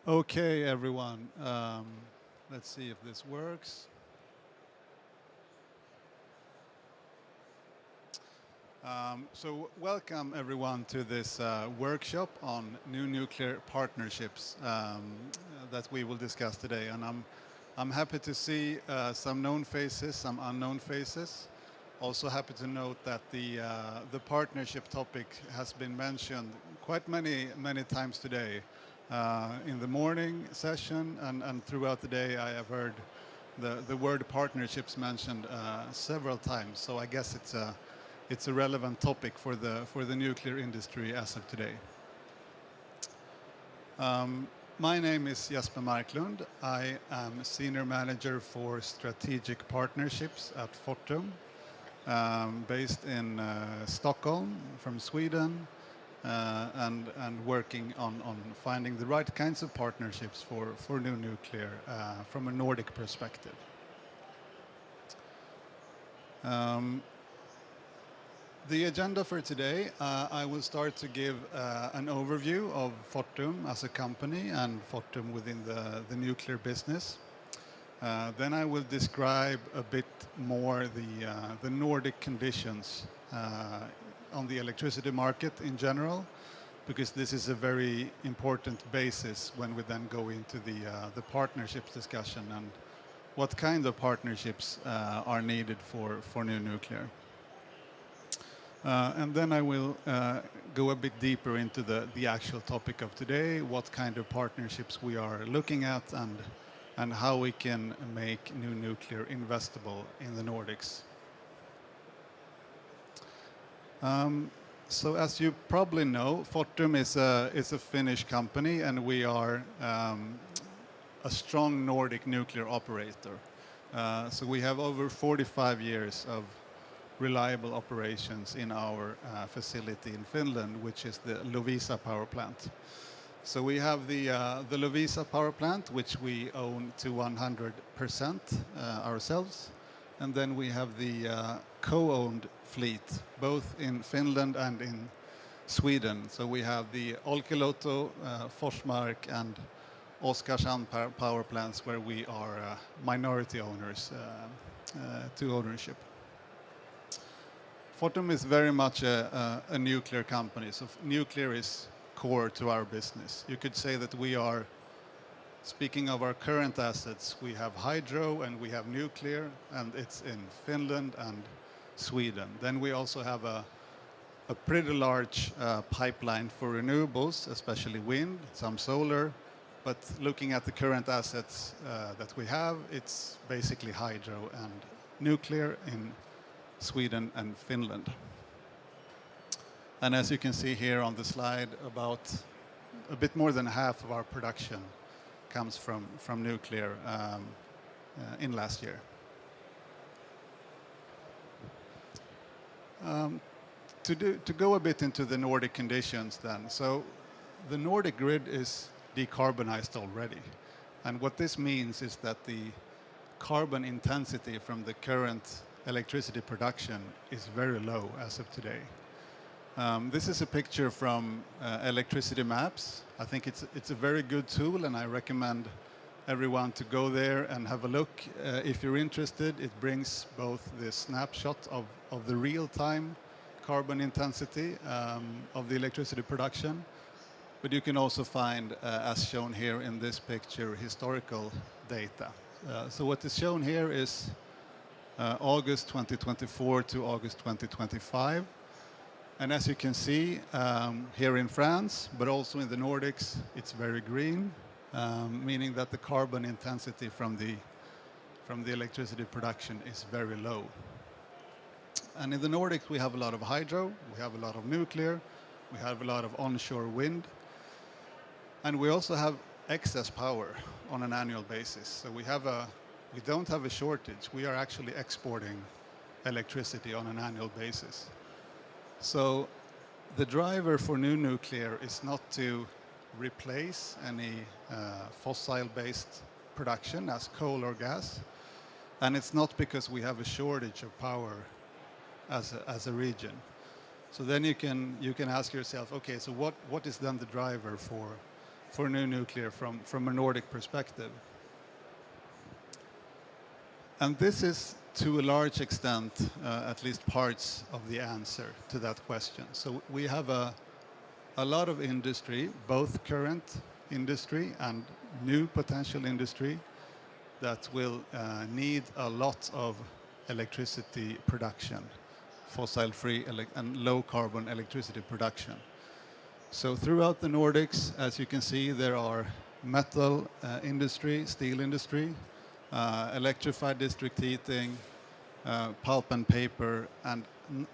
Okay, everyone. Let's see if this works. Welcome everyone to this workshop on new nuclear partnerships that we will discuss today. And I'm happy to see some known faces, some unknown faces. Also happy to note that the partnership topic has been mentioned quite many times today. In the morning session and throughout the day, I have heard the word partnerships mentioned several times. So I guess it's a relevant topic for the nuclear industry as of today. My name is Jesper Marklund. I am Senior Manager for Strategic Partnerships at Fortum, based in Stockholm from Sweden, and working on finding the right kinds of partnerships for new nuclear from a Nordic perspective. The agenda for today, I will start to give an overview of Fortum as a company and Fortum within the nuclear business. Then I will describe a bit more the Nordic conditions on the electricity market in general, because this is a very important basis when we then go into the partnerships discussion and what kind of partnerships are needed for new nuclear. And then I will go a bit deeper into the actual topic of today, what kind of partnerships we are looking at and how we can make new nuclear investable in the Nordics. So as you probably know, Fortum is a Finnish company, and we are a strong Nordic nuclear operator. So we have over 45 years of reliable operations in our facility in Finland, which is the Loviisa power plant. So we have the Loviisa power plant, which we own to 100% ourselves. And then we have the co-owned fleet, both in Finland and in Sweden. So we have the Olkiluoto, Forsmark, and Oskarshamn power plants, where we are minority owners to ownership. Fortum is very much a nuclear company, so nuclear is core to our business. You could say that we are, speaking of our current assets, we have hydro and we have nuclear, and it's in Finland and Sweden. Then we also have a pretty large pipeline for renewables, especially wind, some solar. But looking at the current assets that we have, it's basically hydro and nuclear in Sweden and Finland. And as you can see here on the slide, about a bit more than half of our production comes from nuclear in last year. To go a bit into the Nordic conditions then. So the Nordic grid is decarbonized already. And what this means is that the carbon intensity from the current electricity production is very low as of today. This is a picture from electricity maps. I think it's a very good tool, and I recommend everyone to go there and have a look. If you're interested, it brings both the snapshot of the real-time carbon intensity of the electricity production, but you can also find, as shown here in this picture, historical data. So what is shown here is August 2024 to August 2025. And as you can see, here in France, but also in the Nordics, it's very green, meaning that the carbon intensity from the electricity production is very low. And in the Nordics, we have a lot of hydro, we have a lot of nuclear, we have a lot of onshore wind, and we also have excess power on an annual basis. So we don't have a shortage. We are actually exporting electricity on an annual basis. So the driver for new nuclear is not to replace any fossil-based production as coal or gas, and it's not because we have a shortage of power as a region. So then you can ask yourself, okay, so what is then the driver for new nuclear from a Nordic perspective. And this is, to a large extent, at least parts of the answer to that question. So we have a lot of industry, both current industry and new potential industry, that will need a lot of electricity production, fossil-free and low-carbon electricity production. So throughout the Nordics, as you can see, there are metal industry, steel industry, electrified district heating, pulp and paper, and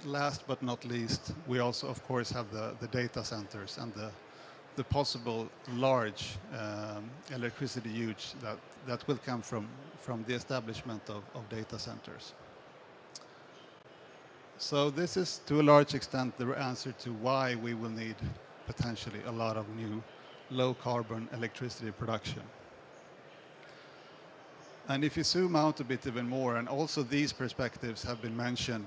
last but not least, we also, of course, have the data centers and the possible large electricity use that will come from the establishment of data centers. So this is, to a large extent, the answer to why we will need potentially a lot of new low-carbon electricity production. And if you zoom out a bit even more, and also these perspectives have been mentioned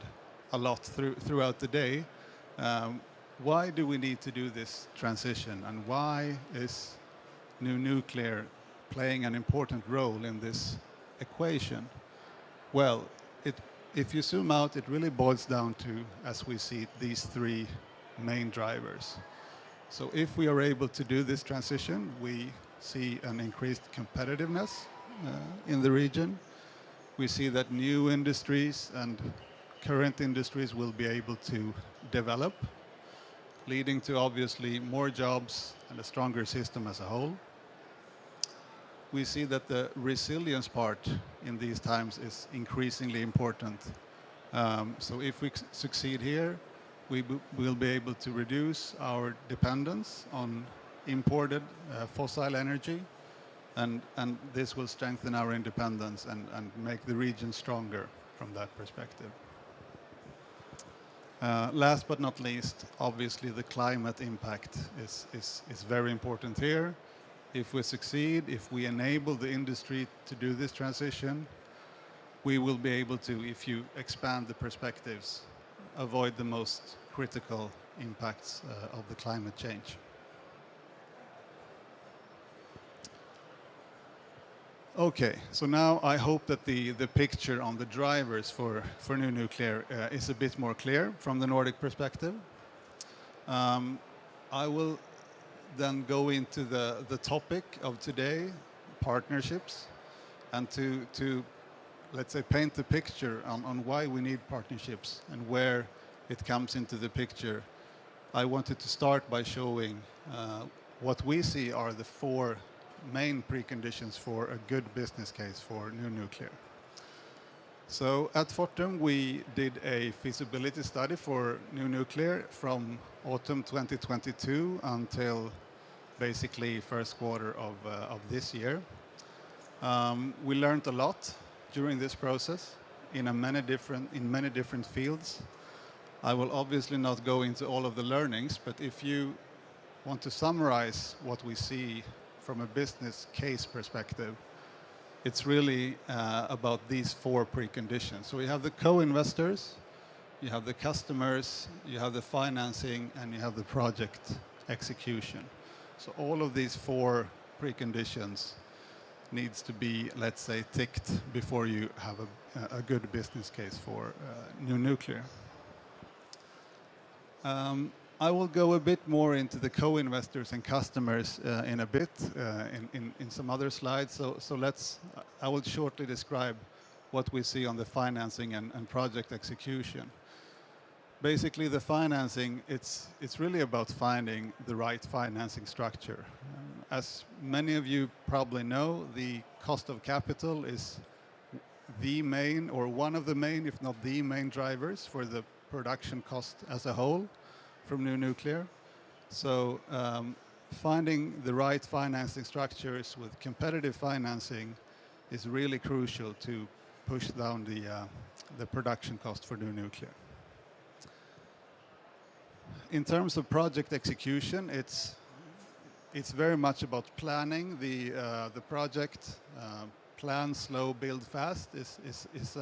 a lot throughout the day, why do we need to do this transition, and why is new nuclear playing an important role in this equation? Well, if you zoom out, it really boils down to, as we see it, these three main drivers. So if we are able to do this transition, we see an increased competitiveness in the region. We see that new industries and current industries will be able to develop, leading to obviously more jobs and a stronger system as a whole. We see that the resilience part in these times is increasingly important. So if we succeed here, we will be able to reduce our dependence on imported fossil energy, and this will strengthen our independence and make the region stronger from that perspective. Last but not least, obviously the climate impact is very important here. If we succeed, if we enable the industry to do this transition, we will be able to, if you expand the perspectives, avoid the most critical impacts of the climate change. Okay, so now I hope that the picture on the drivers for new nuclear is a bit more clear from the Nordic perspective. I will then go into the topic of today, partnerships, and to let's say paint the picture on why we need partnerships and where it comes into the picture. I wanted to start by showing what we see are the four main preconditions for a good business case for new nuclear. So at Fortum, we did a feasibility study for new nuclear from autumn 2022 until basically first quarter of this year. We learned a lot during this process in many different fields. I will obviously not go into all of the learnings, but if you want to summarize what we see from a business case perspective, it's really about these four preconditions. So we have the co-investors, you have the customers, you have the financing, and you have the project execution. So all of these four preconditions needs to be, let's say, ticked before you have a good business case for new nuclear. I will go a bit more into the co-investors and customers in a bit in some other slides. So I will shortly describe what we see on the financing and project execution. Basically, the financing, it's really about finding the right financing structure. As many of you probably know, the cost of capital is the main, or one of the main, if not the main drivers for the production cost as a whole from new nuclear. So finding the right financing structures with competitive financing is really crucial to push down the production cost for new nuclear. In terms of project execution, it's very much about planning the project. Plan slow, build fast is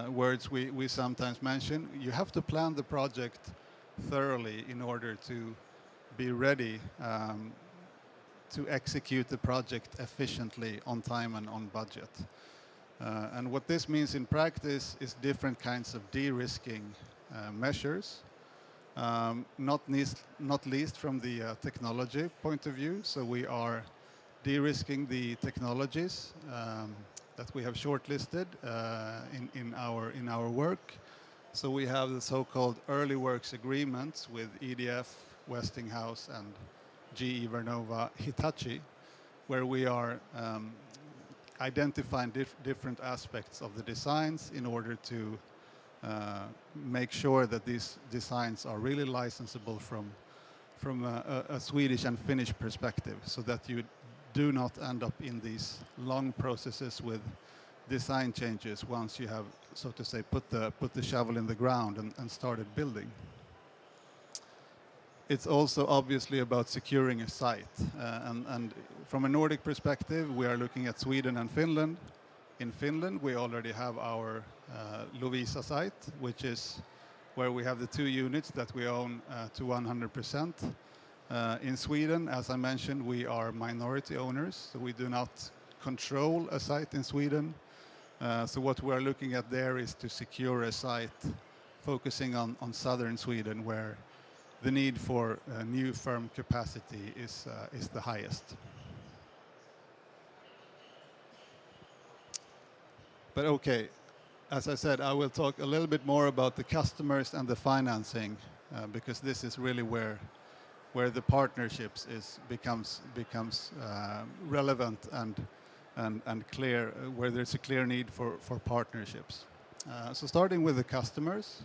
words we sometimes mention. You have to plan the project thoroughly in order to be ready to execute the project efficiently on time and on budget. And what this means in practice is different kinds of de-risking measures, not least from the technology point of view. So we are de-risking the technologies that we have shortlisted in our work. So we have the so-called early works agreements with EDF, Westinghouse, and GE Vernova Hitachi, where we are identifying different aspects of the designs in order to make sure that these designs are really licensable from a Swedish and Finnish perspective, so that you do not end up in these long processes with design changes once you have, so to say, put the shovel in the ground and started building. It's also obviously about securing a site. And from a Nordic perspective, we are looking at Sweden and Finland. In Finland, we already have our Loviisa site, which is where we have the 2 units that we own to 100%. In Sweden, as I mentioned, we are minority owners, so we do not control a site in Sweden. So what we are looking at there is to secure a site focusing on southern Sweden, where the need for new firm capacity is the highest. But okay, as I said, I will talk a little bit more about the customers and the financing, because this is really where the partnerships becomes relevant and clear, where there's a clear need for partnerships. So starting with the customers,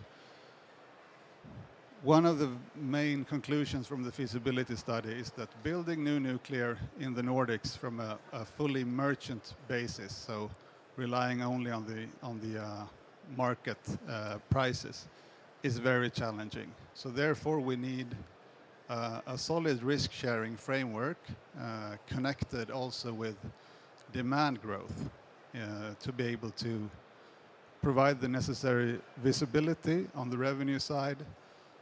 one of the main conclusions from the feasibility study is that building new nuclear in the Nordics from a fully merchant basis, so relying only on the market prices, is very challenging. So therefore we need a solid risk-sharing framework connected also with demand growth to be able to provide the necessary visibility on the revenue side,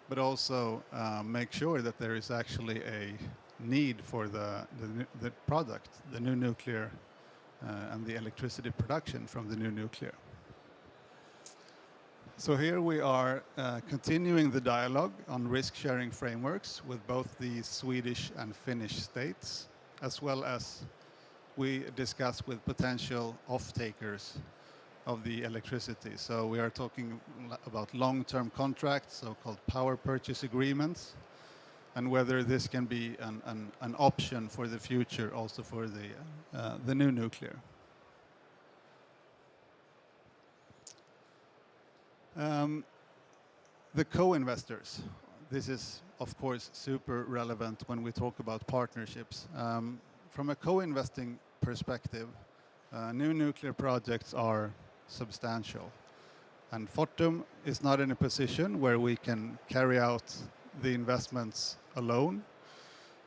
but also make sure that there is actually a need for the product, the new nuclear, and the electricity production from the new nuclear. So here we are continuing the dialogue on risk-sharing frameworks with both the Swedish and Finnish states, as well as we discuss with potential off-takers of the electricity. So we are talking about long-term contracts, so-called power purchase agreements, and whether this can be an option for the future also for the new nuclear. The co-investors. This is, of course, super relevant when we talk about partnerships. From a co-investing perspective, new nuclear projects are substantial. And Fortum is not in a position where we can carry out the investments alone.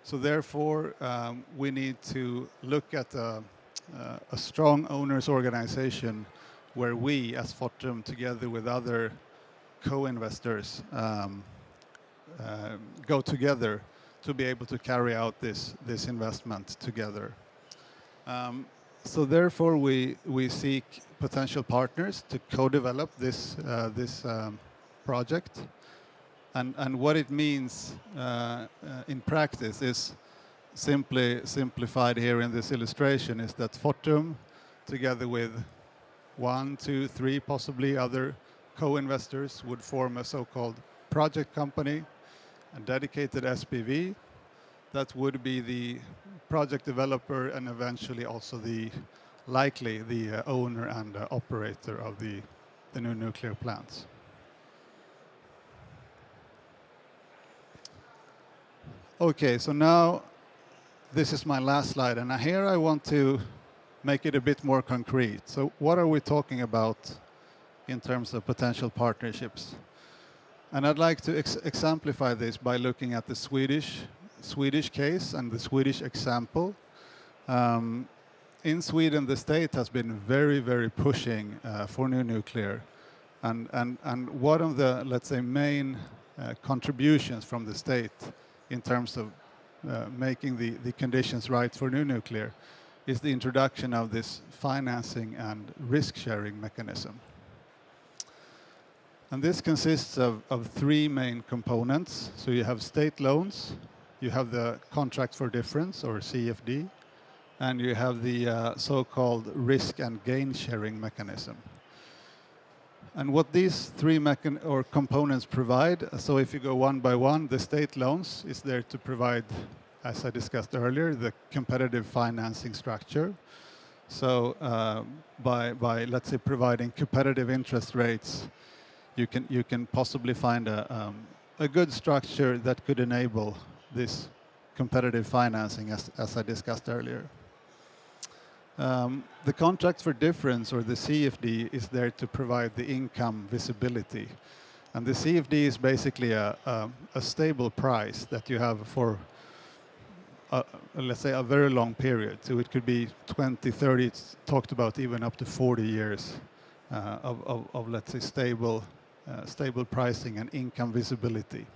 So therefore, we need to look at a strong owners organization where we, as Fortum, together with other co-investors, go together to be able to carry out this investment together. So therefore, we seek potential partners to co-develop this project. And what it means in practice is simplified here in this illustration is that Fortum, together with 1, 2, 3, possibly other co-investors, would form a so-called project company, a dedicated SPV that would be the project developer and eventually also likely the owner and operator of the new nuclear plants. Okay, so now this is my last slide, and here I want to make it a bit more concrete. So what are we talking about in terms of potential partnerships? And I'd like to exemplify this by looking at the Swedish case and the Swedish example. In Sweden, the state has been very, very pushing for new nuclear. And one of the, let's say, main contributions from the state in terms of making the conditions right for new nuclear is the introduction of this financing and risk-sharing mechanism. And this consists of three main components. So you have state loans, you have the contract for difference, or CFD, and you have the so-called risk and gain sharing mechanism. And what these three components provide, so if you go one by one, the state loans is there to provide, as I discussed earlier, the competitive financing structure. So by let's say providing competitive interest rates, you can possibly find a good structure that could enable this competitive financing, as I discussed earlier. The contract for difference, or the CFD, is there to provide the income visibility. And the CFD is basically a stable price that you have for, let's say, a very long period. So it could be 20, 30, it's talked about even up to 40 years of let's say, stable pricing and income visibility.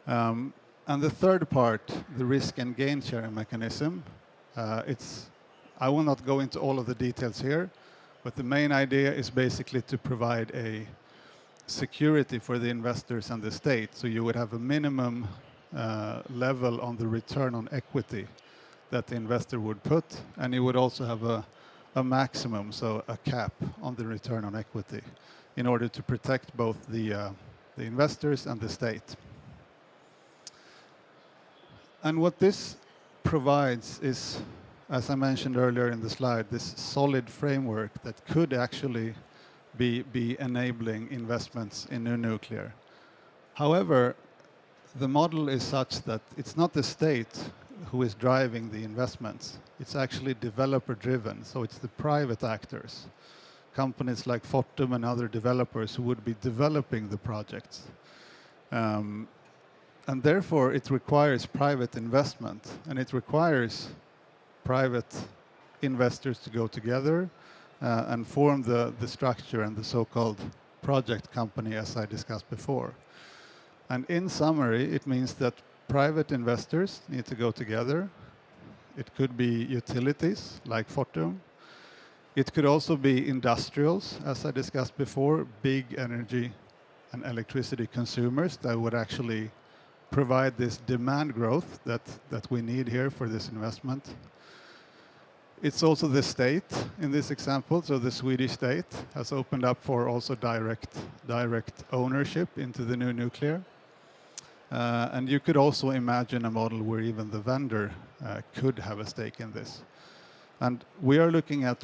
And the third part, the risk and gain sharing mechanism, I will not go into all of the details here, but the main idea is basically to provide a security for the investors and the state. So you would have a minimum level on the return on equity that the investor would put, and you would also have a maximum, so a cap on the return on equity, in order to protect both the investors and the state. And what this provides is, as I mentioned earlier in the slide, this solid framework that could actually be enabling investments in new nuclear. However, the model is such that it's not the state who is driving the investments. It's actually developer-driven, so it's the private actors, companies like Fortum and other developers who would be developing the projects. And therefore, it requires private investment, and it requires private investors to go together and form the structure and the so-called project company, as I discussed before. And in summary, it means that private investors need to go together. It could be utilities like Fortum. It could also be industrials, as I discussed before, big energy and electricity consumers that would actually provide this demand growth that we need here for this investment. It's also the state in this example. So the Swedish state has opened up for also direct ownership into the new nuclear. And you could also imagine a model where even the vendor could have a stake in this. And we are looking at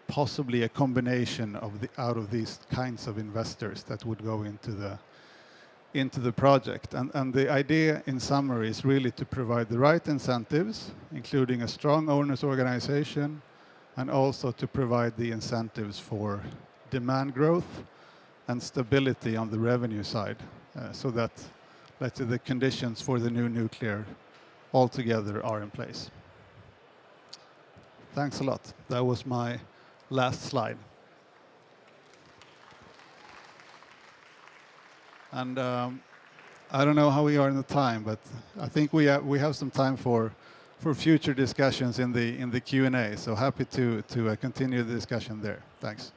possibly a combination out of these kinds of investors that would go into the project. And the idea, in summary, is really to provide the right incentives, including a strong owners organization, and also to provide the incentives for demand growth and stability on the revenue side, so that, let's say, the conditions for the new nuclear altogether are in place. Thanks a lot. That was my last slide. And I don't know how we are in the time, but I think we have some time for future discussions in the Q&A. So happy to continue the discussion there. Thanks.